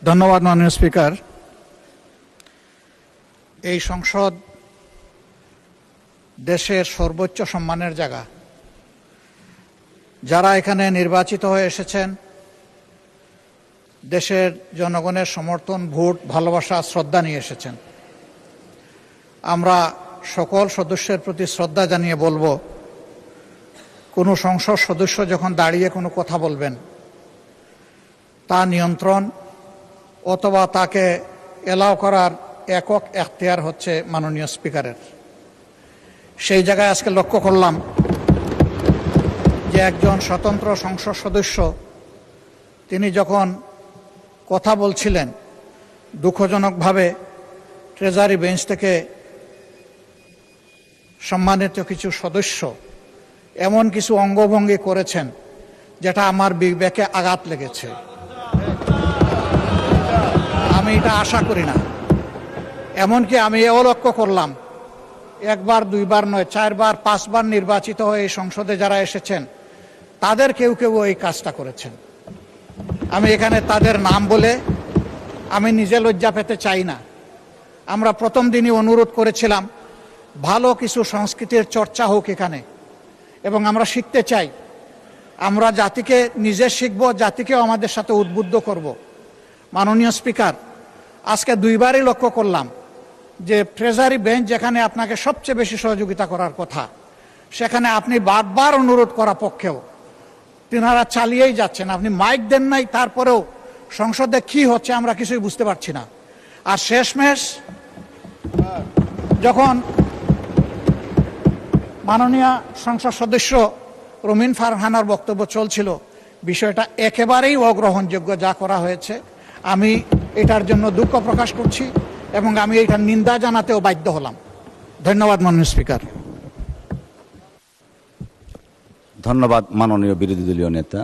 ধন্যবাদ মাননীয় স্পিকার। এই সংসদ দেশের সর্বোচ্চ সম্মানের জায়গা। যারা এখানে নির্বাচিত হয়ে এসেছেন, দেশের জনগণের সমর্থন, ভোট, ভালোবাসা, শ্রদ্ধা নিয়ে এসেছেন। আমরা সকল সদস্যের প্রতি শ্রদ্ধা জানিয়ে বলবো, কোনো সংসদ সদস্য যখন দাঁড়িয়ে কোনো কথা বলবেন, তা নিয়ন্ত্রণ অথবা তাকে এলাও করার একক এখতিয়ার হচ্ছে মাননীয় স্পিকারের। সেই জায়গায় আজকে লক্ষ্য করলাম যে একজন স্বতন্ত্র সংসদ সদস্য তিনি যখন কথা বলছিলেন, দুঃখজনকভাবে ট্রেজারি বেঞ্চ থেকে সম্মানিত কিছু সদস্য এমন কিছু অঙ্গভঙ্গি করেছেন যেটা আমার বিবেকে আঘাত লেগেছে। আমি এটা আশা করি না। এমনকি আমি এও লক্ষ্য করলাম, একবার দুইবার নয়, 4 বার 5 বার নির্বাচিত হয়ে এই সংসদে যারা এসেছেন তাদের কেউ কেউ এই কাজটা করেছেন। আমি এখানে তাদের নাম বলে আমি নিজে লজ্জা পেতে চাই না। আমরা প্রথম দিনই অনুরোধ করেছিলাম ভালো কিছু সংস্কৃতির চর্চা হোক এখানে, এবং আমরা শিখতে চাই। আমরা জাতিকে নিজে শিখব, জাতিকেও আমাদের সাথে উদ্বুদ্ধ করব। মাননীয় স্পিকার, আজকে 2 বারই লক্ষ্য করলাম যে ট্রেজারি বেঞ্চ যেখানে আপনাকে সবচেয়ে বেশি সহযোগিতা করার কথা, সেখানে আপনি বারবার অনুরোধ করা পক্ষেও তিনারা চালিয়েই যাচ্ছেন। আপনি মাইক দেন নাই, তারপরেও সংসদে কি হচ্ছে আমরা কিছুই বুঝতে পারছি না। আর শেষমেশ যখন মাননীয় সংসদ সদস্য রুমিন ফারহানার বক্তব্য চলছিল, বিষয়টা একেবারেই অগ্রহণযোগ্য যা করা হয়েছে। আমি এটার জন্য দুঃখ প্রকাশ করছি এবং আমি এটার নিন্দা জানাতেও বাধ্য হলাম। ধন্যবাদ মাননীয় স্পিকার। ধন্যবাদ মাননীয় বিরোধী দলীয় নেতা।